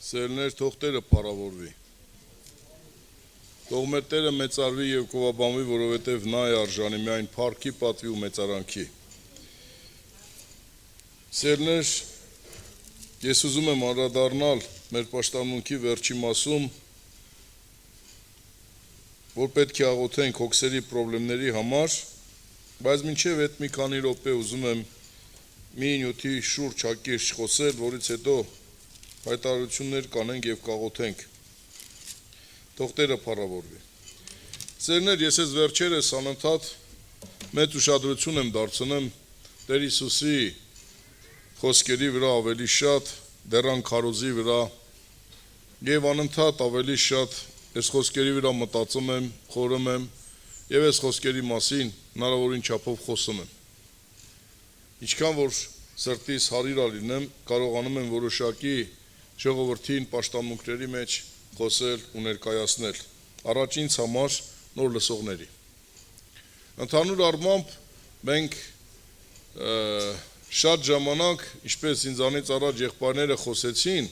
Սերներ թող Տերը փառավորվի։ Թող մեր Տերը մեծարվի եւ կովաբանվի, որովհետեւ նա է արժանի միայն փառքի, պատվի ու մեծարանքի։ Սերներ, ես ուզում եմ անդրադառնալ մեր պաշտամունքի վերջի մասում, որ պետք է աղոթենք հոգսերի խնդիրների համար, բայց մինչև այդ մի քանի րոպե ուզում եմ մի նյութի շուրջ հակիրճ խոսել, որից հետո հայտարարություններ կանենք եւ կաղոթենք։ Թող Տերը փառավորվի։ Սերներ, ես այս վերջերս անընդհատ մեծ ուշադրություն եմ դարձնում Տեր Հիսուսի խոսքերի վրա ավելի շատ, դեռան քարոզի վրա եւ անընդհատ ավելի շատ այս խոսքերի վրա մտածում եմ, խորհում եմ եւ այս խոսքերի մասին հնարավորին չափով խոսում եմ։ Ինչքան որ սրտիս հարիր լինեմ, կարողանում եմ որոշակի ժողովրդին պաշտամունքների մեջ խոսել ու ներկայացնել, առաջինց համար նոր լսողների։ Ընդհանուր առմամբ մենք շատ ժամանակ, ինչպես ինձանից առաջ եղբայրները խոսեցին,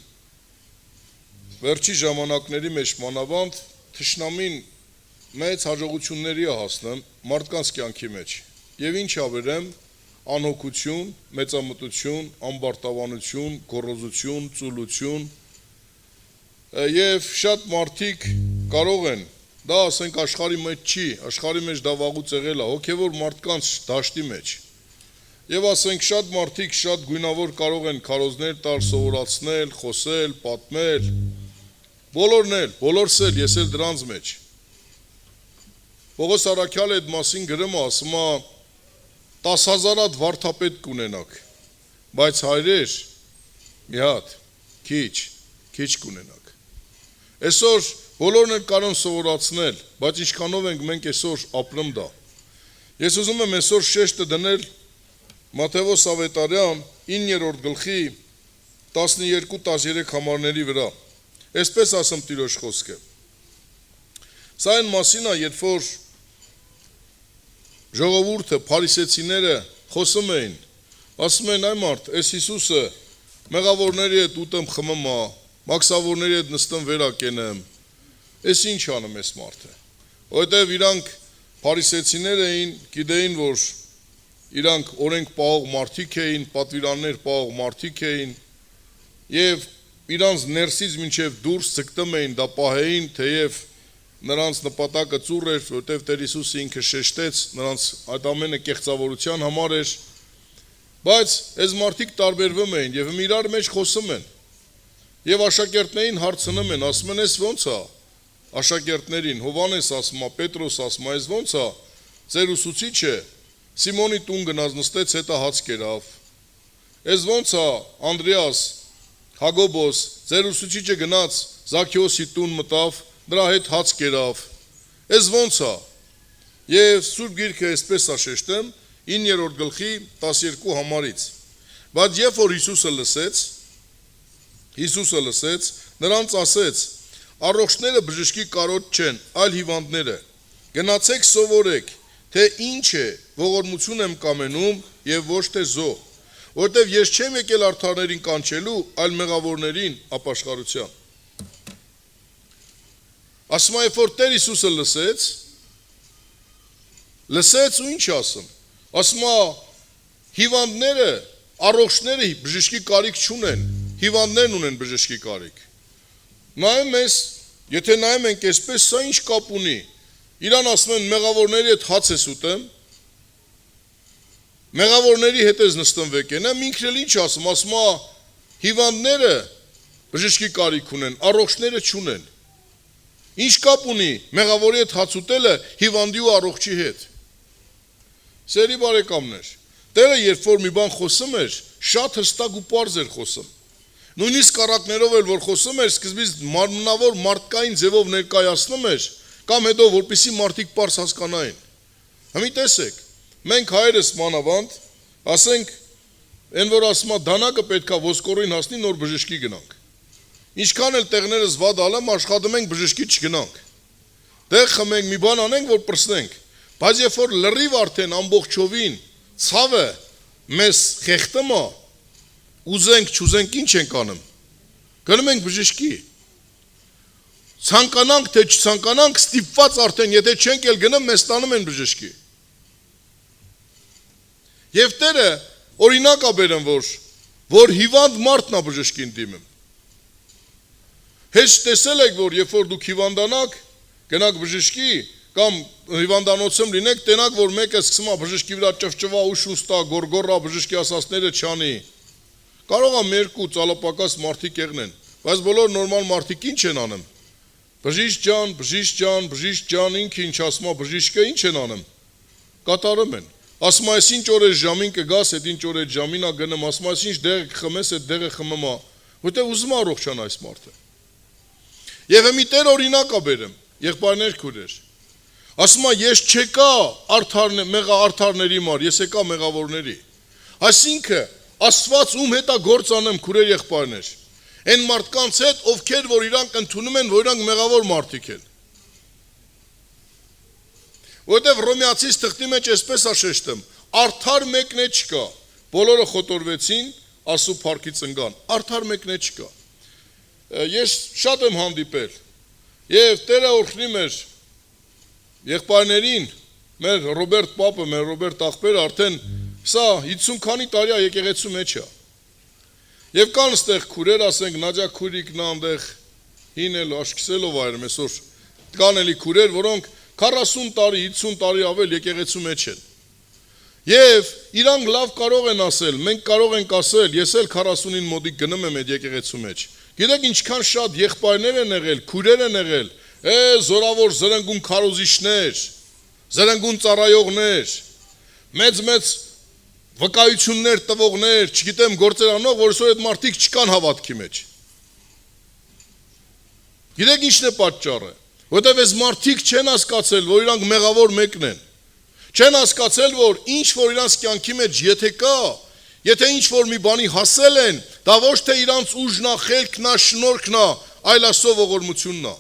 վերջի ժամանակների մեջ մանավանդ թշնամին մեծ հաջողությունների է հասնում մարդկանց կյանքի մեջ։ Եվ ինչ ավերեմ, անհոգություն, մեծամտություն, ամբարտավանություն, գոռոզություն, ծուլություն եւ շատ մարդիկ կարող են, դա ասենք աշխարհի մեջ չի, աշխարհի մեջ դա վաղուց եղել է, հոգեվոր մարդկանց դաշտի մեջ։ Եվ ասենք շատ մարդիկ շատ գույնավոր կարող են քարոզներ տալ, սովորացնել, խոսել, պատմել, բոլորն էլ, բոլորս էլ, ես էլ դրանց մեջ։ Պողոս Առաքյալը այդ մասին գրում է, ասում է 10,000 հատ վարդապետ կունենաք, բայց հայրեր մի հատ, քիչ կունենաք։ Այսօր բոլորն են կարող սովորացնել, բայց ինչքանով ենք մենք այսօր ապրում դա։ Ես ուզում եմ այսօր շեշտը դնել Մատթեոս Ավետարյան 9-րդ գլխի 12-13 համարների վրա։ Այսպես ասում Տիրոջ խոսքը։ Սա այն մասին է, երբ որ ժողովուրդը, փարիսեցիները խոսում էին, ասում են այ մարդ, այս Հիսուսը մեղավորների հետ ուտեմ խմում է, մաքսավորների հետ նստեմ վերակենեմ, այս ինչ անում այս մարդը, որովհետև իրանք փարիսեցիներ էին, գիտեին, որ իրանք օրենք պահող մարդիկ էին, պատվիրաններ պահող մարդիկ էին եւ իրանց ներսից մինչև դուրս ցկտում էին, դա պահեին, թեև նրանց նպատակը ծուռ էր, որտեղ Տեր Հիսուսը ինքը շեշտեց, նրանց այդ ամենը կեղծավորության համար էր, բայց այս մարդիկ տարբերվում էին եւ իրար մեջ խոսում են։ Եվ աշակերտներին հարցնում են, ասում են, «Էս ո՞նց է»։ Աշակերտներին Հովանես ասում է, Պետրոս ասում է, «Էս ո՞նց է»։ Ձեր ուսուցիչը Սիմոնի տուն գնաց, նստեց, հետո հաց կերավ։ Էս ո՞նց է, Անդրեաս, Հակոբոս, ձեր ուսուցիչը գնաց Զաքեոսի տուն մտավ, դրա հետ հաց կերավ, ես ոնց է, և Սուրբ Գիրքը այսպես է շեշտում 9-րդ գլխի 12 համարից, բայց երբ որ Հիսուսը լսեց, նրանց ասեց, առողջները բժշկի կարոտ չեն, այլ հիվանդները, գնացեք սովորեք, թե ինչ է, ողորմություն եմ կամենում և ոչ թե զոհ, որտև ես չեմ եկել արդարներին կանչելու, այլ մեղավորներին ապաշխարության։ Ասում է, երբ որ Տեր Հիսուսը լսեց ու ինչ ասում, ասում է, հիվանդները, առողջները բժշկի կարիք չունեն, հիվանդներն ունեն բժշկի կարիք։ Նայում ես, եթե նայում ենք այսպես, սա ինչ կապ ունի, իրան ասում են մեղավորների հետ հաց ես ուտեմ, մեղավորների հետ ես նստում վեկենեմ, ինքն էլ ինչ ասում է, հիվանդները բժշկի կարիք ունեն, առողջները չունեն։ Ինչ կապ ունի մեղավորի հետ հաց ուտելը հիվանդի ու առողջի հետ։ Սերի բարեկամներ, Տերը երբ որ մի բան խոսում էր, շատ հստակ ու պարզ էր խոսում։ Նույնիսկ առակներով էլ որ խոսում էր, սկզբից մարմնավոր մարդկային ձևով ներկայացնում էր, կամ հետո որպեսզի մարդիկ պարզ հասկանային։ Հիմա տեսեք, մենք հայերս մանավանդ, ասենք, այն որ ասում է դանակը պետքա ոսկորին հասնի, նոր բժշկի գնանք։ Ինչքան էլ տեղներս վատ ալեմ, աշխատում ենք բժշկի չգնանք։ Տեղ խմենք, մի բան անենք, որ պրսնենք, բայց երբ որ լրիվ արդեն ամբողջովին ցավը մեզ խեղդում է, ուզենք, չուզենք ինչ ենք անում։ Գնում ենք բժշկի։ Ցանկանանք թե չցանկանանք, ստիպված արդեն, եթե չենք էլ գնում, մեզ տանում են բժշկի։ Եվ Տերը օրինակ է բերում, որ հիվանդ մարդն է բժշկին դիմում։ Հեչ տեսել եք, որ երբ որ դուք հիվանդանաք, գնաք բժշկի կամ հիվանդանոցում լինեք, տենաք, որ մեկը սկսում է բժշկի վրա ճվճվա ու շուստա, գորգոռա, բժշկի ասածները չանի։ Կարող է մերկու ծալապակած մարդիկ եղնեն, բայց բոլոր նորմալ մարդիկ ինչ են անում։ Բժիշկ ջան, ինքը ինչ ասում է, բժիշկը ինչ են անում։ Կատարում են։ Ասում է, ինչ օր է ժամին կգաս, այդ ինչ օր է ժամին է գնում, ասում է, ինչ դեղը կխմես, այդ դեղը խմում է, որտեղ ուզում է առողջանա այս մարդը։ Եվ մի Տեր օրինակ է բերում, եղբայրներ քուրեր։ Ասում է, ես չեկա մեղա արդարների մար, ես եկա մեղավորների։ Այսինքն, Աստված ում հետ է գործ անեմ քուրեր եղբայրներ։ Այն մարդկանց հետ, ովքեր որ իրանք ընդունում են, որ իրանք մեղավոր մարդիկ են։ Որտեվ Հռոմեացիս թղթի մեջ այսպես է շեշտում, արդար մեկն է չկա։ Բոլորը խոտորվեցին, ասու փառքի ծնգան։ Արդար մեկն է չկա։ Ես շատ եմ հանդիպել։ Եվ Տերը օրհնի մեր եղբայրներին, մեր Ռոբերտ պապը, մեր Ռոբերտ աղբերը արդեն սա 50 քանի տարի է եկեղեցու մեջ է։ Եվ կան ստեղ քուրեր, ասենք Նաջա քուրիկն այնտեղ հինել աշկսելով այրում այսօր կան էլի քուրեր, որոնք 40 տարի, 50 տարի ավել եկեղեցու մեջ են։ Եվ իրանք լավ կարող են ասել, մենք կարող ենք ասել, ես էլ 40-ին մոտիկ գնում եմ այդ եկեղեցու մեջ։ Գիտեք ինչքան շատ եղբայրներ են եղել, քուրեր են եղել, զորավոր զրնգուն քարոզիչներ, զրնգուն ծառայողներ, մեծ վկայություններ տվողներ, չգիտեմ գործեր անող, որ այսօր այդ մարդիկ չկան հավատքի մեջ։ Գիտեք ինչն է պատճառը, որտեղ այս մարդիկ չեն հասկացել, որ իրանք մեղավոր մեկն են։ Չեն հասկացել, որ ինչ որ իրանք կյանքի մեջ եթե կա, եթե ինչ որ մի բանի հասել են, դա ոչ թե իրանք ուժն է, խելքն է, շնորհքն է, այլ Աստծո ողորմությունն է։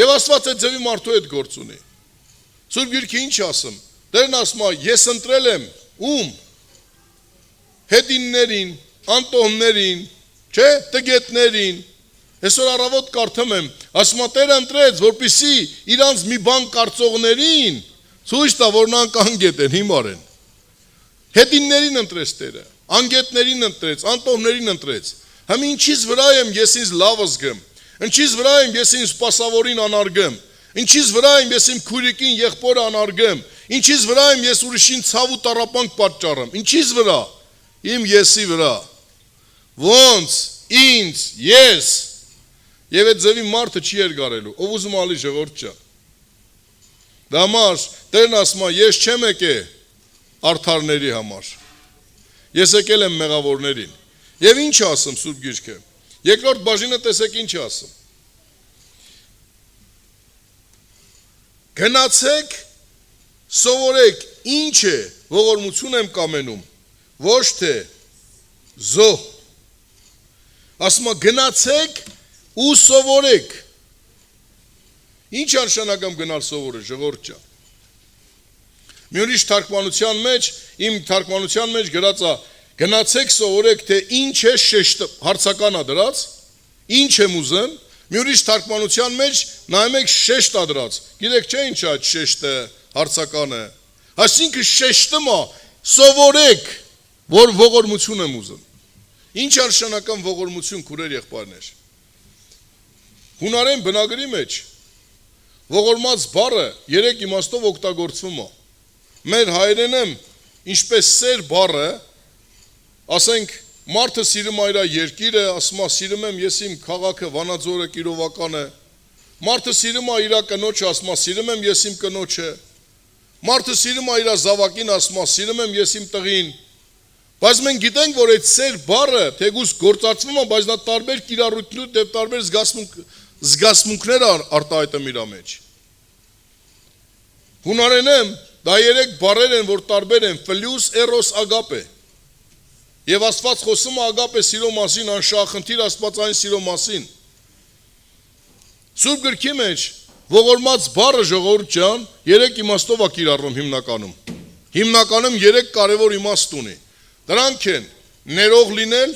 Եվ Աստված այդ ձևի մարդու հետ գործ ունի։ Սուրբ Գիրքը ինչ ասում։ Տերն ասում է, ես ընտրել եմ ում հետիններին, անտոհներին, չէ, տգետներին։ Այսօր առավոտ կարդում եմ, ասում է Տերը ընտրեց, որպեսզի իրանց մի բան կարծողներին ցույց տա, որ նրանք անգետ են, հիմար են։ Հետիններին ընտրեց Տերը, անգետներին ընտրեց, անտոհներին ընտրեց։ Համ ինչից վրա եմ ես ինձ լավ զգում, ինչից վրա եմ ես ինձ սպասավորին անարգեմ, ինչից վրա եմ ես իմ քուրիկին եղբորը անարգեմ, ինչից վրա եմ ես ուրիշին ցավ ու տառապանք պատճառեմ, ինչից վրա, իմ եսի վրա, ոնց, ինձ, ես, և այդ ձևի մարդը չի երգարելու, ով ուզում ալի ժողորդ չա։ Դա համար, Տերն ասում է, ես չեմ եկել արդարների համար, ես եկել եմ մեղավորներին։ Եվ ինչ ասում Սուրբ Գիրքը, երկրորդ բաժինը տեսեք ինչ ասում։ Գնացեք, սովորեք ինչ է ողորմություն եմ կամենում, ոչ թե զոհ։ Ասում է գնացեք ու սովորեք։ Ինչ անշանակում գնալ սովորել, ժողովուրդ ջան։ Մի ուրիշ թարգմանության մեջ, իմ թարգմանության մեջ գրած է, գնացեք սովորեք, թե ինչ է շեշտը, հարցական է դրած, ինչ եմ ուզում, մի ուրիշ թարգմանության մեջ նայում եք շեշտ է դրած, գիտեք չէ ինչ է այդ շեշտը, հարցականը, այսինքն շեշտում է, սովորեք, որ ողորմություն եմ ուզում։ Ինչ անշանակում ողորմություն քուրեր եղբայրներ։ Հունարեն բնագրի մեջ ողորմած բառը երեք իմաստով օգտագործվում է։ Մեր հայերենում ինչպես սեր բառը, ասենք մարդը սիրում է իր երկիրը, ասում է սիրում եմ ես իմ քաղաքը, Վանաձորը, Կիրովականը։ Մարդը սիրում է իր կնոջը, ասում է սիրում եմ ես իմ կնոջը։ Մարդը սիրում է իր զավակին, ասում է սիրում եմ ես իմ տղին։ Բայց մենք գիտենք, որ այդ սեր բառը թեկուզ գործածվում է, բայց նա տարբեր կիրառություններ եւ տարբեր զգացմունքներ արտահայտում իր մեջ։ Հունարենում դա երեք բառեր են, որ տարբեր են՝ ֆլյուս, էրոս, ագապե։ Եվ Աստված խոսում է ագապե սիրո մասին, անշահախնդիր աստվածային սիրո մասին։ Սուրբ Գրքի մեջ ողորմած բառը ժողովուրդ ջան, երեք իմաստով է կիրառվում հիմնականում։ Հիմնականում երեք կարևոր իմաստ ունի։ Դրանք են ներող լինել,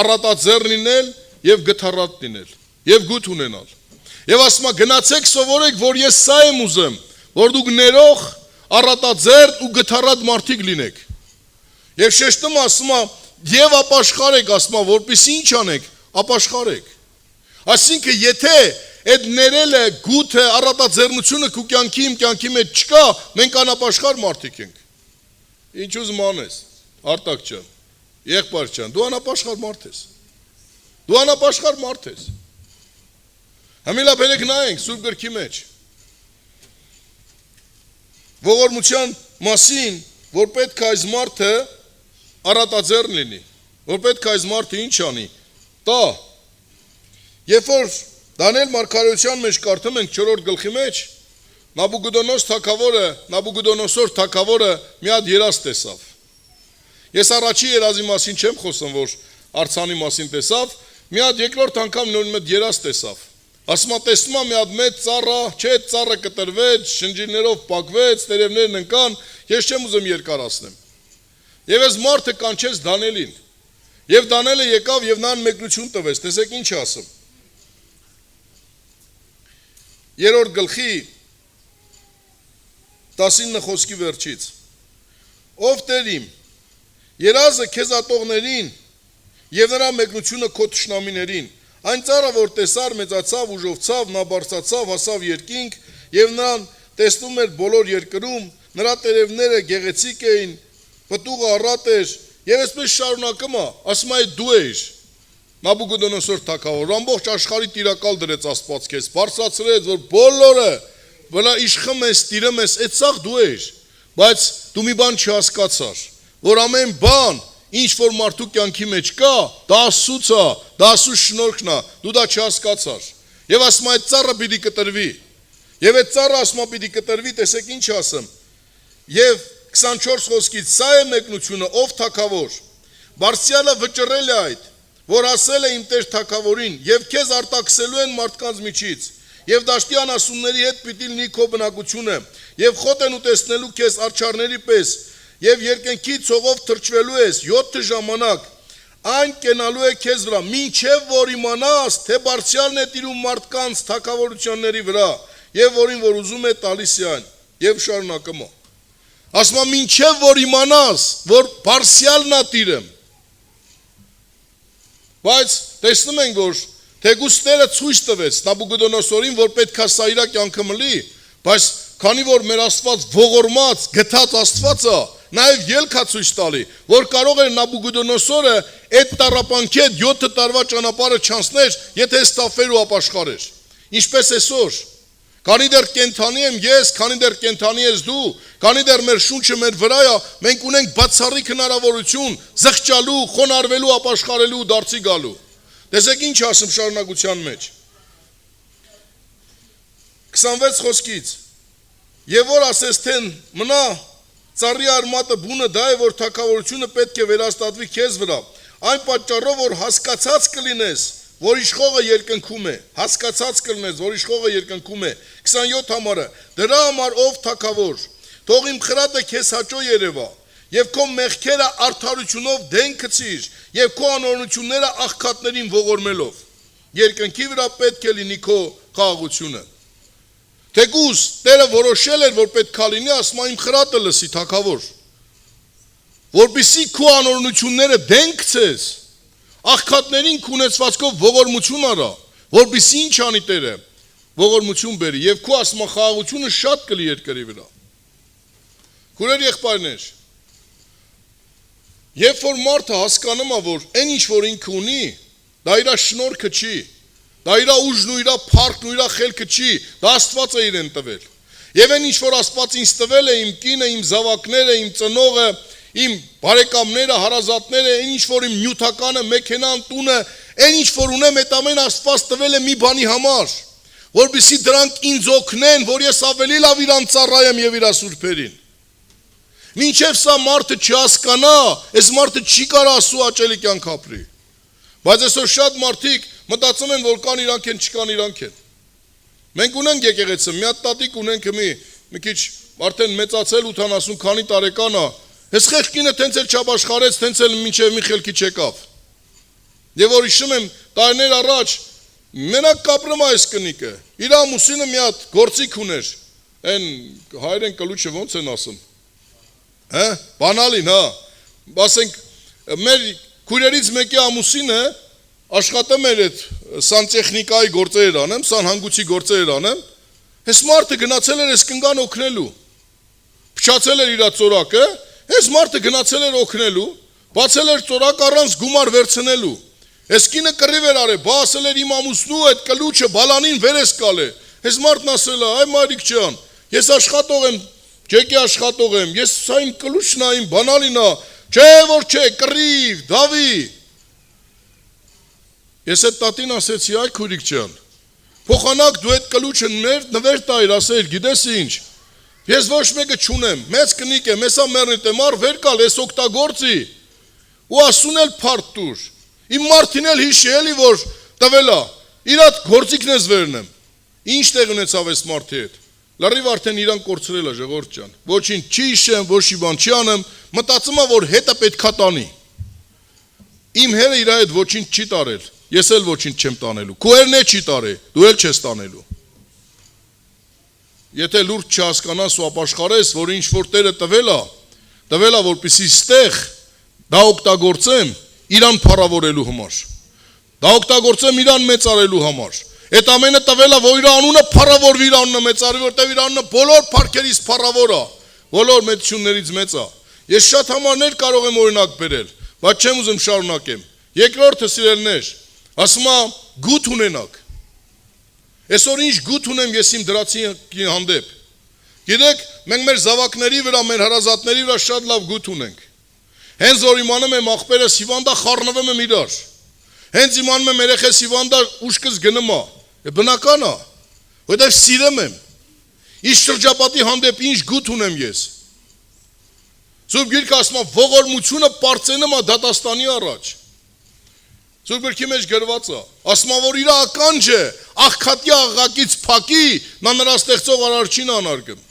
առատաձեռն լինել եւ գթառատ լինել եւ գութ ունենալ։ Եվ ասում է գնացեք սովորեք, որ ես սա եմ ուզեմ, որ դուք ներող, առատաձեռն ու գթառատ մարդիկ լինեք։ Եվ շեշտում ասում է եւ ապաշխարեք, ասում է որպեսզի ինչ անեք, ապաշխարեք։ Այսինքն եթե այդ ներելը, գութը, առատաձեռնությունը քու կյանքի իմ կյանքի մեջ չկա, մենք անապաշխար մարդիկ ենք։ Ինչ ուզում անես, Արտակ ջան, եղբայր ջան, դու անապաշխար մարդ ես։ Դու անապաշխար մարդ ես։ Համիլա բերեք նայենք Սուրբ գրքի մեջ։ Ողորմության մասին, որ պետք է այս մարդը առատաձեռն լինի, որ պետք է այս մարդը ինչ անի, տա։ Երբ որ Դանիել մարգարեության մեջ կարդում ենք 4-րդ գլխի մեջ, Նաբուգուդոնոսոր թագավորը մի հատ երազ տեսավ։ Ես առաջի երազի մասին չեմ խոսում, որ արձանի մասին տեսավ, մի հատ երկրորդ անգամ նույն մեծ երազ տեսավ։ Ասում է տեսնում եմ մի հատ մեծ ծառա, չէ, ծառը կտրվեց, շնջիրներով պակվեց, տերևներն ընկան, ես չեմ ուզում երկարացնեմ։ Եվ այս մարդը կանչեց Դանիելին։ Եվ Դանիելը եկավ եւ նրան մեկնություն տվեց, տեսեք ինչ ասում։ 3-րդ գլխի 19 խոսքի վերջից։ Ով Տեր իմ, երազը քեզ ատողներին եւ նրա մեկնությունը քո թշնամիներին, այն ծառը, որ տեսար, մեծացավ, ուժովցավ, նա բարձրացավ, հասավ երկինք եւ նրան տեսնում էր բոլոր երկրում, նրա տերևները գեղեցիկ էին, պտուղը առատ էր եւ այսպես շարունակում է, ասում է դու ես Նաբուգուդոնոսոր թագավոր, ամբողջ աշխարհի տիրակալ դրեց Աստված քեզ, բարձրացրեց, որ բոլորը վրա իշխում ես, տիրում ես, այդ սաղ դու ես, բայց դու մի բան չհասկացար, որ ամեն բան, ինչ որ մարդու կյանքի մեջ կա, դա Աստծուց է, դա Աստծո շնորհքն է, դու դա չհասկացար։ Եվ ասում այդ ծառը պիտի կտրվի։ Եվ այդ ծառը ասում պիտի կտրվի, տեսեք ինչ ասեմ։ Եվ 24 խոսքից սա է մեկնությունը, ով թագավոր։ Բարձրյալը վճռել է այդ, որ ասել է իմ Տեր թագավորին, եւ քեզ արտաքսելու են մարդկանց միջից, եւ դաշտի անասունների հետ պիտի լինի քո բնակությունը, եւ խոտ են ուտեսնելու քեզ արջառների պես, եւ երկնքի ցողով թրջվելու ես 7 ժամանակ, այն կենալու է քեզ վրա, մինչեւ որ իմանաս, թե բարձրյալն է տիրում մարդկանց թագավորությունների վրա, եւ որին որ ուզում է տալիս է այն, եւ շարունակում է։ Ասում է մինչեւ որ իմանաս, որ բարձրյալն է տիրում։ Բայց տեսնում ենք, որ թեկուզ Տերը ցույց տվեց Նաբուգուդոնոսորին, որ պետք է սա իր կյանքը մլի, բայց քանի որ մեր Աստված ողորմած, գթած Աստված է, նաև ելք է ցույց տալի, որ կարող է Նաբուգուդոնոսորը այդ տառապանքի հետ 7 տարվա ճանապարհը չանցներ, եթե ստաֆեր ու ապաշխարեր։ Ինչպես այսօր, քանի դեռ կենթանի եմ ես, քանի դեռ կենթանի ես դու, քանի դեռ մեր շունչը մեր վրա է, մենք ունենք բացառիկ հնարավորություն զղջալու, խոնարհվելու, ապաշխարելու, դարձի գալու։ Տեսեք ինչ ասում շարունակության մեջ։ 26 խոսքից։ Եվ որ ասես թե մնա ծառի արմատը բունը դա է, որ թագավորությունը պետք է վերաստատվի քեզ վրա։ Այն պատճառով որ հասկացած կլինես, որ իշխողը երկնքում է, հասկացած կլինես, որ իշխողը երկնքում է։ 27 համարը։ Դրա համար ով թագավոր, թող իմ խրատը քեզ հաճո երևա, եւ քո մեղքերը արդարությունով դեն գցիր, եւ քո անօրենությունները աղքատներին ողորմելով։ Երկնքի վրա պետք է լինի քո խաղաղությունը։ Թեկուզ Տերը որոշել էր, որ պետք է լինի, ասում իմ խրատը լսի թագավոր, որպեսզի քո անօրենությունները դեն գցես, աղքատներին քունեցվածքով ողորմություն արա, որպեսզի ինչ անի Տերը, ողորմություն բերի, եւ քո ասում խաղաղությունը շատ կլի երկրի վրա։ Քուրեր եղբայրներ, երբ որ մարդը հասկանում է, որ այն ինչ որ ինքը ունի, դա իր շնորհքը չի, դա իր ուժն ու իր փառքն ու իր խելքը չի, դա Աստված է իրեն տվել։ Եվ այն ինչ որ Աստված ինձ տվել է, իմ կինը, իմ զավակները, իմ ծնողը, իմ բարեկամները, հարազատները, այն ինչ որ իմ նյութականը, մեքենան, տունը, այն ինչ որ ունեմ, այդ ամեն Աստված տվել է մի բանի համար, որպեսզի դրանք ինձ օգնեն, որ ես ավելի լավ իրան ծառայեմ եւ իր սուրբերին։ Մինչև սա մարդը չհասկանա, այս մարդը չի կարող Աստծո հաճելի կյանք ապրի։ Բայց այսօր շատ մարդիկ մտածում են, որ կան իրանք են, չկան իրանք են։ Մենք ունենք եկեղեցի, մի հատ տատիկ ունենք մի քիչ արդեն մեծացել 80 քանի տարեկան է։ Այս խեղճինը տենց էլ չապաշխարեց, տենց էլ մինչև մի խելքի չեկավ։ Եվ որ հիշում եմ տարիներ առաջ մենակ կապրում այս կնիկը։ Իր ամուսինը մի հատ գործիք ուներ։ Այն հայերեն կլուչը ոնց են ասում։ Հա, բանալին, հա։ Ասենք մեր քուրերից մեկի ամուսինը աշխատում էր այդ սանտեխնիկայի գործեր անեմ, սանհանգույցի գործեր անեմ։ Այս մարդը գնացել էր այս կնգան օգնելու։ Փչացել էր իր ծորակը, այս մարդը գնացել էր օգնելու, բացել էր ծորակ առանց գումար վերցնելու։ Այս կինը կռիվ էր արել, բա ասել էր իմ ամուսնու այդ կլուչը բալանին վերես կալե։ Այս մարդն ասել է, այ մայրիկ ջան, ես աշխատող եմ, ջեկի աշխատող եմ, ես սա իմ կլուչն է, իմ բանալին է, չէ որ չէ, կռիվ, դավի։ Ես այդ տատին ասեցի, այ քուրիկ ջան, փոխանակ դու այդ կլուչը նվեր տայր, ասել, գիտես ինչ, ես ոչ մեկը չունեմ, մեծ կնիկ եմ, հեսա մեռնիտ եմ, առ վեր կալ, ես օգտագործի, ու ասուն էլ փարտ տուր, իմ մարդին էլ հիշի էլի, որ տվել է, իր այդ գործիքն ես վերնեմ, ինչ տեղ ունեցավ այս մարդի հետ, լրիվ արդեն իրան կորցրել է ժողովուրդ ջան, ոչինչ չի հիշեմ, ոչի բան չի անեմ, մտածում եմ, որ հետը պետքա տանի, իմ հերը իր հետ ոչինչ չի տարել, ես էլ ոչինչ չեմ տանելու, քո հերն է չի տարել, դու էլ չես տանելու։ Եթե լուրջ չհասկանաս ու ապաշխարես, որ ինչ որ Տերը տվել է, որպեսզի ստեղ դա օգտագործեմ իրան փառավորելու համար։ Դա օգտագործեմ իրան մեծարելու համար։ Այդ ամենը տվել է, որ իր անունը փառավորվի, իր անունը մեծարվի, որտեղ իր անունը բոլոր փառքերից փառավոր է, բոլոր մեծություններից մեծ է։ Ես շատ համարներ կարող եմ օրինակ բերել, բայց չեմ ուզում շարունակեմ։ Երկրորդը սիրելիներ, ասում է գութ ունենաք։ Այսօր ինչ գութ ունեմ ես իմ դրացի հանդեպ։ Գիտեք, մենք մեր զավակների վրա, մեր հարազատների վրա շատ լավ գութ ունենք։ Հենց որ իմանում եմ աղբերս հիվանդա խառնվում եմ իրար։ Հենց իմանում եմ երեխես հիվանդա ուշքս գնում է։ Բնական է, որտեղ սիրեմ եմ։ Ինչ շրջապատի հանդեպ ինչ գութ ունեմ ես։ Սուրբ Գիրքը ասում է ողորմությունը պարծենում է դատաստանի առաջ։ Սուրբ Գրքի մեջ գրված է, ասում է, որ իր ականջը աղքատի աղաղակից փակի, նա նրա ստեղծող արարչին անարգում։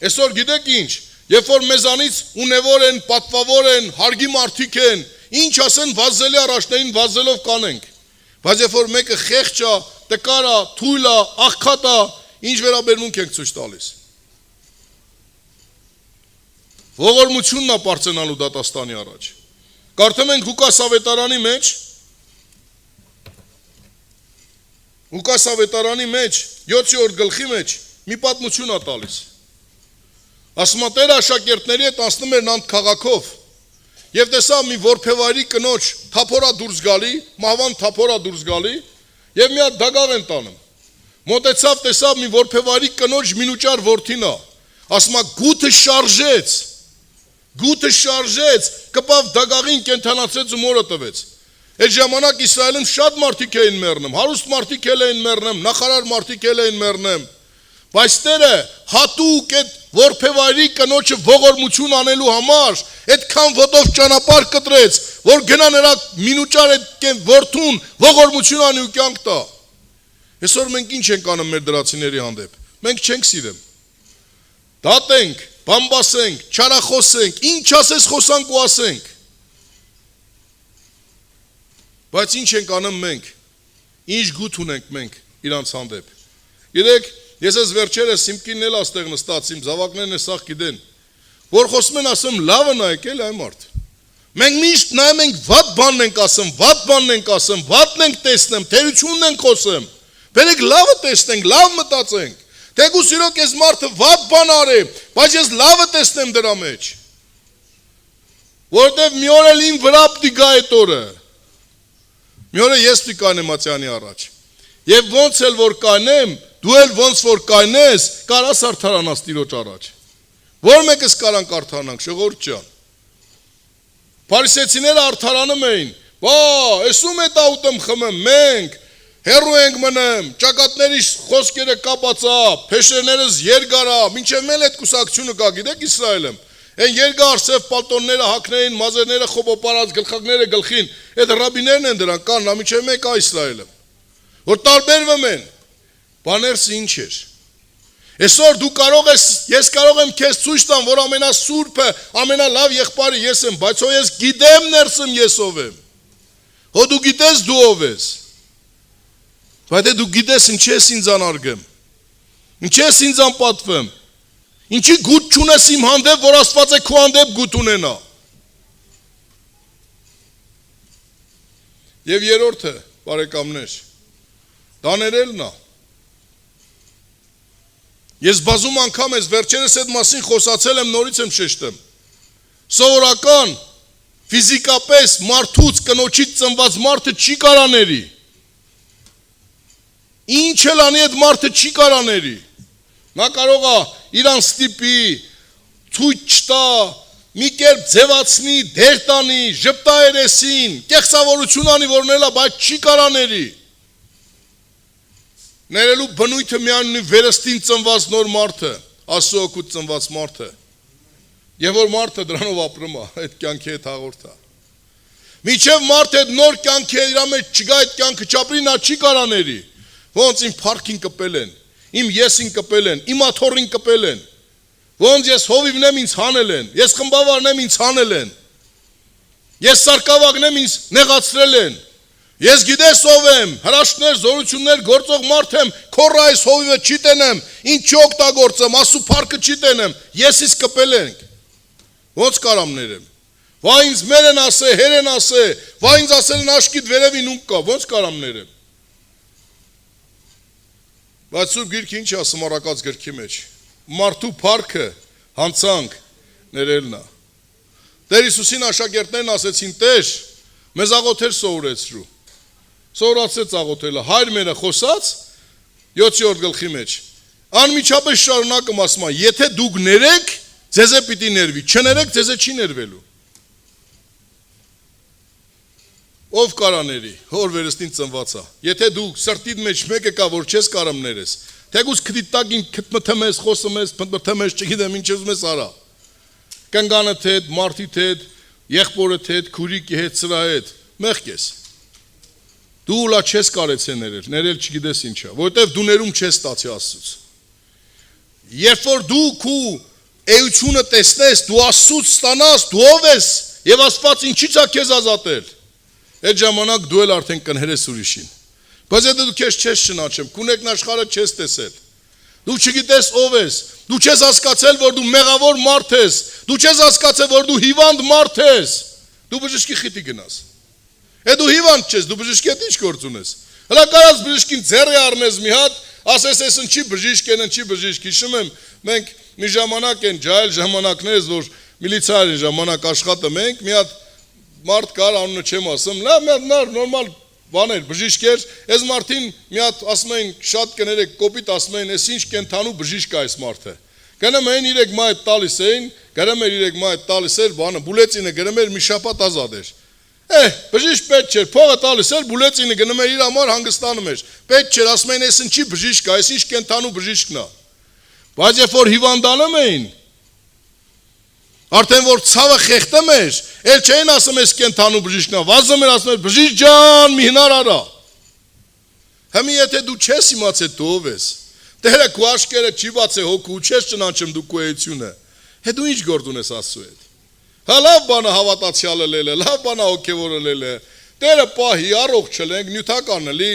Այսօր գիտեք ինչ, երբ որ մեզանից ունևոր են, պատվավոր են, հարգի մարդիկ են, ինչ ասեն վազելի առաջներին վազելով կանենք։ Բայց երբ որ մեկը խեղճ է, տկար է, թույլ է, աղքատ է, ինչ վերաբերմունք ենք ցույց տալիս։ Ողորմությունն է պարծենալու դատաստանի առաջ։ Կարդում ենք Ղուկաս ավետարանի մեջ 7-րդ գլխի մեջ մի պատմություն է տալիս։ Ասում է Տերը աշակերտների հետ անցնում էր Նանտ քաղաքով եւ տեսավ մի որբևայրի կնոջ թափորա դուրս գալի, մահվան թափորա դուրս գալի եւ մի հատ դագաղ են տանում։ Մոտեցավ տեսավ մի որբևայրի կնոջ մինուճար որդին է։ Ասում է գութը շարժեց, կպավ դագաղին կենթանացրեց ու մորը տվեց։ Այդ ժամանակ Իսրայելում շատ մարդիկ էին մեռնում, հարուստ մարդիկ էին մեռնում, նախարար մարդիկ էին մեռնում։ Բայց Տերը հատուկ այդ որբևայրի կնոջը ողորմություն անելու համար այդքան ոտով ճանապարհ կտրեց, որ գնա նրա մինուճար այդ որդուն ողորմություն անի ու կյանք տա։ Այսօր մենք ինչ ենք անում մեր դրացիների հանդեպ։ Մենք չենք սիրում։ Դատենք, բամբասենք, չարախոսենք, ինչ ասես խոսանք ու ասենք։ Բայց ինչ ենք անում մենք, ինչ գութ ունենք մենք իրանց հանդեպ։ Գիտեք, ես ես վերջերս իմ կինն էլ աստեղ նստած, իմ զավակներն է սաղ գիտեն, որ խոսում են ասում, լավը նայեք էլ այ մարդ։ Մենք միշտ նայում ենք վատ բանն ենք ասում, վատն ենք տեսնեմ, թերությունն ենք խոսում։ Բերեք լավը տեսնենք, լավ մտածենք։ Թեկուզ իրոք ես մարդը վատ բան արի, բայց ես լավը տեսնեմ դրա մեջ։ Որտև մի օր էլ իմ վրա պտի գա այդ օրը։ Մի օր ես պտի կանեմ ատյանի առաջ։ Եվ ոնց էլ որ կանեմ, դու էլ ոնց որ կանես, կարաս արդարանաս Տիրոջ առաջ։ Որ մեկս կարանք արդարանանք, ժողովուրդ ջան։ Փարիսեցիները արդարանում էին։ Բա, էսում է տաուտում խմեմ, մենք հերու ենք մնեմ, ճակատների խոսքերը կապացա, փեշերներս երգարա, մինչև meil այդ կուսակցությունը կա, գիտեք Իսրայելում։ Այն երգար սև պալտոնները հակներին, մազերները խոբոպարած, գլխակները գլխին, այդ ռաբիներն են դրանք կան, մինչև մեկ է Իսրայելում։ Որ տարբերվում են։ Բաներս ինչ էր։ Այսօր դու կարող ես, ես կարող եմ քեզ ցույց տամ, որ ամենասուրբը, ամենալավ եղբայրը ես եմ, բայց ո ես գիտեմ ներսում ես ով եմ։ Հո դու գիտես դու ով ես։ Բայց դու գիտես ինչ ես ինձ անարգեմ։ Ինչ ես ինձ անպատվեմ։ Ինչի գուտ չունես իմ հանդեպ, որ Աստված է քո հանդեպ գուտ ունենա։ Եվ երրորդը, բարեկամներ, դա ներելն է։ Ես բազում անգամ ես վերջերս այդ մասին խոսացել եմ, նորից եմ շեշտեմ։ Սովորական, ֆիզիկապես մարդուց կնոջից ծնված մարդը չի կարաների։ Ինչ էլ անի այդ մարդը չի կարաների։ Նա կարող է իրան ստիպի, ցույց չտա, մի կերպ ձևացնի, դեր տանի, ժպտա երեսին, կեղծավորություն անի, որ նելա, բայց չի կարաների։ Ներելու բնույթը միայն ունի վերստին ծնված նոր մարդը, Աստծո օգուտ ծնված մարդը։ Եվ որ մարդը դրանով ապրում է, այդ կյանքի հետ հաղորդ է։ Մինչև մարդը այդ նոր կյանքի հետ իր մեջ չգա, այդ կյանքը չապրի, նա չի կարաների։ Ոնց իմ փառքին կպել են, իմ եսին կպել են, իմ աթոռին կպել են։ Ոնց ես հովիվն եմ ինձ հանել են, ես խմբավարն եմ ինձ հանել են։ Ես սարկավագն եմ ինձ նեղացրել են։ Ես գիտես ով եմ, հրաշքներ, զորություններ գործող մարդ եմ, քոռը այս հովիվը չի տենեմ, ինչի օգտագործեմ, Աստծո փառքը չի տենեմ, ես իսկ կպել ենք։ Ոնց կարամ ներեմ։ Վա ինձ մեր են ասե, հեր են ասե, վա ինձ ասել են աշկիդ վերևին ում կա, ոնց կարամ ներեմ։ Բայց Սուրբ Գիրքը ինչ ասում առակած գրքի մեջ։ Մարդու փառքը հանցանք ներելն է։ Տեր Հիսուսին աշակերտներն ասեցին. Տեր, մեզ աղոթել սովորեցրու։ Սովորացրեց աղոթելը, հայր մերը խոսած 7-րդ գլխի մեջ։ Անմիջապես շարունակում ասում է, եթե դուք ներեք, ձեզ է պիտի ներվի, չներեք, ձեզ է չի ներվելու։ Ով կարաների, հոր վերստին ծնված է։ Եթե դու սրտիդ մեջ մեկը կա, որ չես կարամ ներես, թեկուզ քդի տակին քթմթեմ ես, խոսում ես, փնթմթեմ ես, չգիտեմ ինչ ուզում ես արա։ Կնգանդ հետ, մարդիդ հետ, եղբորդ հետ, քուրիկի հետ, սրա հետ, մեղք ես։ Դու լա չես կարեցե ներել չգիտես ինչա, որովհետև դու ներում չես ստացի Աստծուց։ Երբ որ դու քու էությունը տեսնես, դու Աստծուց ստանաս, դու ով ես, եւ Աստված ինչի՞ց է քեզ ազատել։ Այդ ժամանակ դու էլ արդեն կնհերես ուրիշին։ Բայց եթե դու քեզ չես ճանաչում, քունեկն աշխարհը չես տեսել։ Դու չգիտես ով ես, դու չես հասկացել, որ դու մեղավոր մարդ ես, դու չես հասկացել, որ դու հիվանդ մարդ ես, դու բժշկի խիտի գնաս։ Դու հիվանդ չես, դու բժշկի հետ ինչ գործ ունես։ Հələ կարաս բժշկին ձեռի առնես մի հատ, ասես ես ինչի բժիշկ են, ինչի բժիշկ։ Հիշում եմ, մենք մի ժամանակ են ջայլ ժամանակներս, որ միլիցիայի ժամանակ աշխատում ենք, մի հատ մարդ կար, անունը չեմ ասում, նորմալ բաներ, բժիշկ էր, այս մարդին մի հատ ասում էին, շատ կներեք կոպիտ ասում էին, ես ինչ կենթանու բժիշկ է այս մարդը։ Գնում էին 3 մայ տալիս էին, գնում էր 3 մայ տալիս էր, բանը բուլեցինը գնում էր մի շաբաթ ազատ էր։ Բժիշկ պետք չէր, փողը տալիս էր, բուլեցինը գնում էր իր համար հանգստանում էր։ Պետք չէր, ասում էին, ես ինչի բժիշկ է, ես ինչ կենթանու բժիշկն է։ Բայց երբ որ հիվանդանում էին, արդեն որ ցավը խեղտում էր, էլ չէին ասում ես կենթանու բժիշկն է, վազում էր ասում էր բժիշկ ջան, մի հնար արա։ Հիմա եթե դու չես իմացել դու ով ես, Տերը քո աշկերը չի բացե հոգու, չես ճանաչում դու քո էությունը, դու ինչ գործ ունես Աստծո հետ։ Հա լավ բան է հավատացյալը լելը, լավ բան է հոգևորը լելը։ Տերը պահի, առողջ չլենք, նյութականն էլի,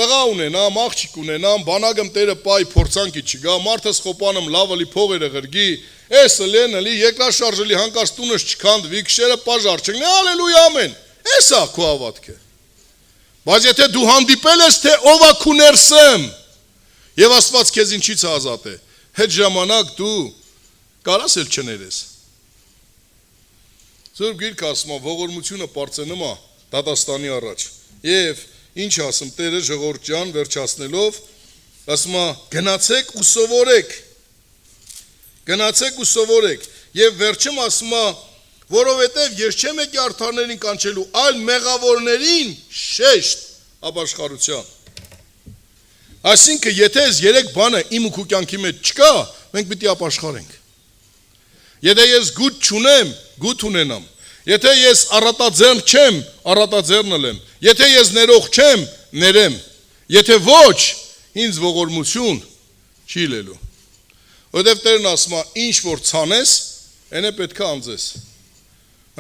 տղա ունենամ, աղջիկ ունենամ, բանագım Տերը պահի փորձանքի չգա, մարդը սխոպանում լավը լի փողերը ղրգի, Էսը լենելի, երկրաշարժելի հանկարծ տունս չքանդվի, քշերը պաժար չգնի, ալելույա ամեն, էս է քո հավատքը։ Բայց եթե դու հանդիպել ես, թե ով է քու ներսեմ, եւ Աստված քեզ ինչից ազատ է, հետ ժամանակ դու կարաս էլ չներես։ Սուրբ Գիրքը ասում է, ողորմությունը պարծենում է դատաստանի առաջ։ Եվ ինչ ասում Տերը ժողովուրդ ջան վերջացնելով, ասում է գնացեք ու սովորեք։ Գնացեք ու սովորեք, եւ վերջում ասում է, որովհետեւ ես չեմ եկի արդարներին կանչելու, այլ մեղավորներին շեշտ ապաշխարության։ Այսինքն, եթե այս 3 բանը իմ ու քո կյանքի մեջ չկա, մենք պիտի ապաշխարենք։ Եթե ես գուտ չունեմ, գուտ ունենամ։ Եթե ես առատաձեռն չեմ, առատաձեռն եմ։ Եթե ես ներող չեմ, ներեմ։ Եթե ոչ, ինձ ողորմություն չի լելու։ Որտեվ Տերն ասում է, ինչ որ ցանես, այն է պետք է անձես։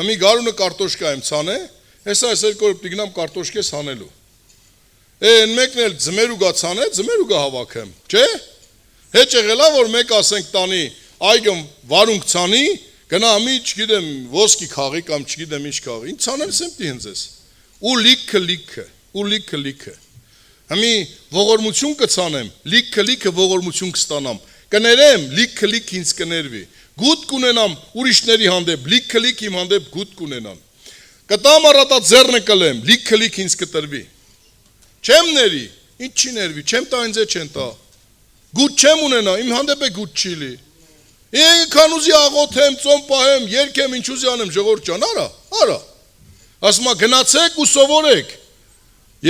Համի գարունը կարտոշկա եմ ցանե, Հեսա այս երկու օր պիտի կարտոշկես հանելու։ Այն մեկն էլ ձմերու գա ցանե, ձմերու գա հավաքեմ, չէ՞։ Հետ եղելա որ մեկ ասենք տանի, այգում վարունք ցանի, գնա մի, չգիտեմ, ոսկի քաղի կամ չգիտեմ ինչ քաղի։ Ինչ ցանել եմ պիտի հենց էս։ Ու լիքը։ Համի ողորմություն կցանեմ, լիքը ողորմություն կստանամ։ Կներեմ, լիքը ինձ կներվի։ Գուտ կունենամ ուրիշների հանդեպ, լիքը իմ հանդեպ գուտ կունենան։ Կտամ առատա ձեռնը կլեմ, լիքը ինձ կտրվի։ Չեմ ների, ինչ չի ներվի, չեմ տա ինձ չեն տա։ Գուտ չեմ ունենա, իմ հանդեպ է գուտ չի լի։ Ինքան ուզի աղոթեմ, ծոմ պահեմ, երկեմ, ինչ ուզի անեմ, ժողովուրդ ջան, արա։ Ասում է գնացեք ու սովորեք։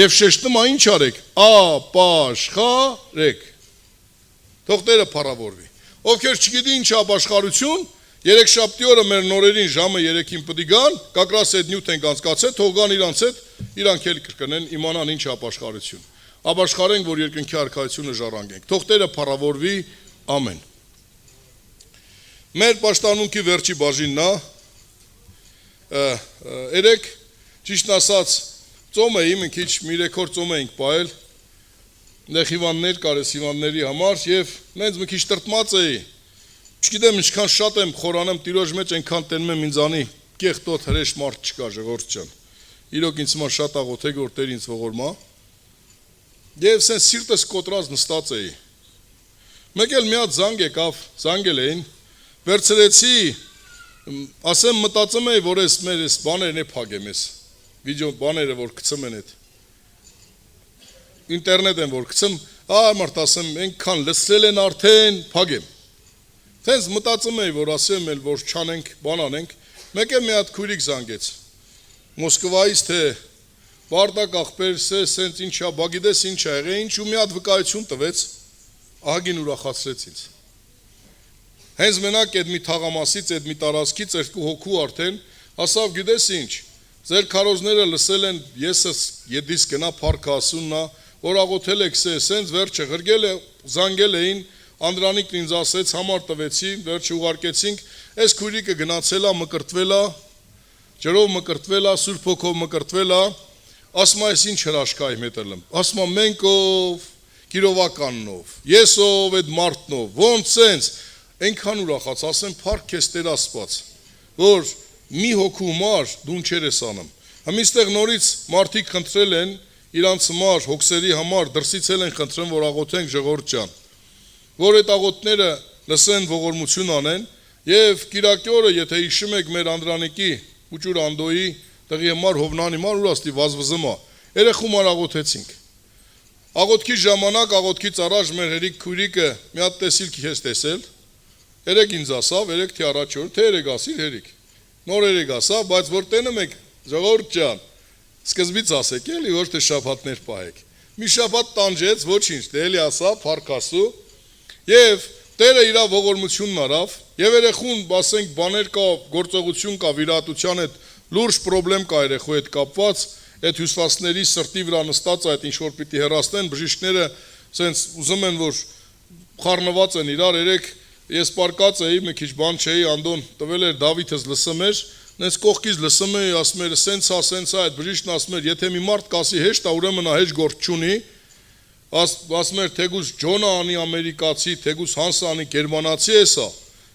Եվ շեշտում է ինչ արեք, ապաշխարեք։ Թող Տերը փառավորվի։ Ովքեր չգիտի ինչ է ապաշխարություն, երեքշաբթի օրը մեր նորերին ժամը 3-ին պիտի գան, կակրաս այդ նյութ ենք անցկացել, թող գան իրանց հետ, իրանք էլ կրկնեն, իմանան ինչ է ապաշխարություն։ Ապաշխարենք, որ երկնքի արքայությունը ժառանգենք։ Թող Տերը փառավորվի, ամեն։ Մեր պաշտանունքի վերջի բաժինն է, երեք, ճիշտ ասած, ծոմ էի, մենք քիչ մի 3 օր ծոմ էինք պահել, հիվանդներ կարես հիվանդների համար եւ նենց մի քիչ տրտմած էի։ Չգիտեմ ինչքան շատ եմ խորանեմ տիրոջ մեջ, այնքան տենում եմ ինձանի կեղտոտ հրեշ մարդ չկա ժողովուրդ ջան։ Իրոք ինձ համար շատ աղոթեք որ Տեր ինձ ողորմա։ Եվ սենց սիրտս կոտրած նստած էի։ Մեկ էլ մի հատ զանգ եկավ, զանգել էին, վերցրեցի, ասեմ մտածում էի որ ես մեր այս բաներն է փագեմ ես։ Վիդեո բաները որ գցում են այդ ինտերնետ են որ գցում, մարդ ասեմ, այնքան լսել են արդեն, փագեմ։ Տենց մտածում էի, որ ասեմ էլ, որ չանենք, բան անենք, մեկ է մի հատ քույրիկ զանգեց։ Մոսկվայից թե Վարդակ աղբեր, սենց ինչա, բա գիտես ինչ ա եղել, ինչ ու մի հատ վկայություն տվեց, ահագին ուրախացրեց ինձ։ Հենց մենակ այդ մի թաղամասից, այդ մի տարածքից 2 հոգու արդեն, ասավ գիտես ինչ, ձեր քարոզները լսել են, եսս յետիս գնա փառքը ասուննա, որ աղոթել եք սենց վերջը ղրգել է, զանգել էին, Անդրանիկն ինձ ասեց, համար տվեցի, վերջը ուղարկեցինք, այս քույրիկը գնացել է, մկրտվել է, ջրով մկրտվել է, Սուրբ Հոգով մկրտվել է, ասում է, ինչ հրաշքա իմ հետ եմ, ասում է, մենք ով, Կիրովականնով, ես ով, այդ մարդնով, ոնց սենց, այնքան ուրախաց, ասեմ, փառք քեզ Տեր Աստված, որ մի հոգու համար դու ինչեր ես անում։ Համիստեղ նորից մարդիկ խնդրել են իրանց համար, հոգսերի համար, դրսից էլ են խնդրում, որ աղոթենք ժողովուրդ ջան, որ այդ աղոթները լսեն ողորմություն անեն, եւ կիրակի օրը, եթե հիշում եք մեր Անդրանիկի Ուճուր Անդոյի տղի համար Հովնանի համար ուրաստի վազվզմա, երեխու համար աղոթեցինք։ Աղոթքի ժամանակ, աղոթքից առաջ մեր հերիք քույրիկը մի հատ տեսիլք ես տեսել, երեք ինձ ասավ, երեք թե առաջ օր, թե երեք ասիր հերիք։ Նոր երեք ասավ, բայց որ տենում եք ժողովուրդ ջան, սկզբից ասեք էլի, ոչ թե շաբաթներ պահեք։ Մի շաբաթ տանջեց, ոչինչ, դե էլի ասա, փառք Աստծո։ Եվ Տերը իր ողորմությունն արավ, եւ երեխուն, ասենք, բաներ կա, գործողություն կա, վիրահատության հետ լուրջ խնդրեմ կա երեխու հետ կապված, այդ հյուսվածքների սրտի վրա նստած այդ ինչ որ պիտի հեռացնեն, բժիշկները սենց ուզում են որ խառնված են իրար, երեք ես պարկած էի, մի քիչ բան չէի, Անդոն տվել էր Դավիթս լսում էր, նենց կողքից լսում էի, ասում էր, սենց այդ բժիշկն ասում էր, եթե մի մարդ կասի հեշտ է, ուրեմն նա հեշտ գործ չունի, ասում էր, թեգուս Ջոնը անի ամերիկացի, թեգուս Հանսը անի գերմանացի էսա,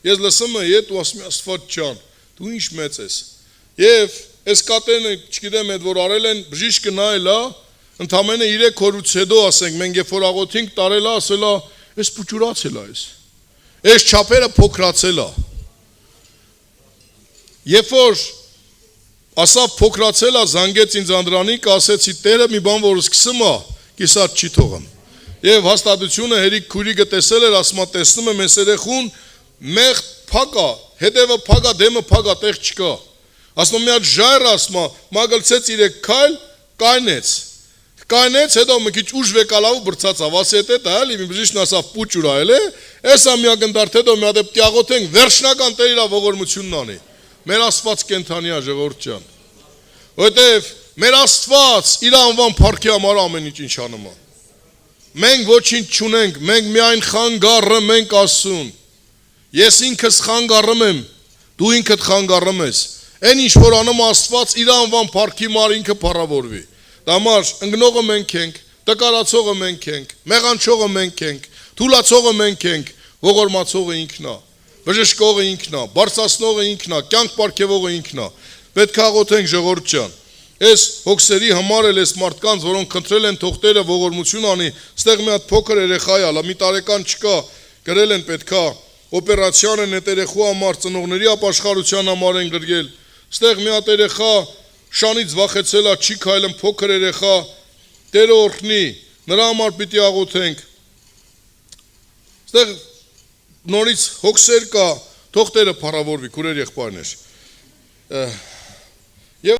ես լսում էի, ետ ու ասում եմ, Աստված ջան, դու ինչ մեծ ես, և այս կատենը, չգիտեմ էդ որ արել են, բժիշկը նայել է, ընդամենը 3 օրուց հետո ասենք, մենք երբ որ աղոթինք տարել է, ասել է, ես փուճուրացել է ես, այս չափերը փոքրացել է, երբ որ ասավ փոքրացել է, զանգեց ինձ Անդրանիկ, ասեցի Տերը մի բան որ սկսում է, կիսատ չի թողում, և հաստատությունը հերիք քույրիկը տեսել էր, ասում է տեսնում եմ ես երեխուն, մեղ փագա, հետևը փագա, դեմը փագա, տեղ չկա, ասում մի հատ ժայռ ասում է, մագլցեց 3 քայլ, կայնեց, հետո մի քիչ ուժ վեկալավ ու բրցած ավասի հետ է, էլի մի բժիշկն ասավ պուչ ուրայել է, էսա միակ ընդարդ հետո մի հատ է պտի աղոթենք, վերջնական Տեր իր ողորմությունն անի, մեր Աստված կենթանի է ժողովուրդ ջան, որովհետև մեր Աստված իր անվան փառքի համար ամեն ինչ անում է, մենք ոչինչ չունենք, մենք միայն խանգարում ենք Աստծուն, ես ինքս խանգարում եմ, դու ինքդ խանգարում ես, Այն ինչ որ անում Աստված իր անվան փառքի համար ինքը փառավորվի։ Դա համար ընկնողը մենք ենք, տկարացողը մենք ենք, մեղանչողը մենք ենք, թուլացողը մենք ենք, ողորմացողը ինքն է, բժշկողը ինքն է, բարձրացնողը ինքն է, կյանք պարգևողը ինքն է։ Պետք է աղոթենք ժողովուրդ ջան։ Այս հոգսերի համար էլ այս մարդկանց, որոնք խնդրել են թող Տերը ողորմություն անի, ստեղ մի հատ փոքր երեխա է, մի տարեկան չկա, գրել են պետքա օպերացիան են այդ երեխու համար, ծնողների ապաշխարության համար են գրել։ Ստեղ մի հատ երեխա շանից վախեցել է, չի քայլում, փոքր երեխա, Տերը օրհնի, նրա համար պիտի աղոթենք։ Ստեղ նորից հոգսեր կա, թող Տերը փառավորվի, քուրեր եղբայրներ։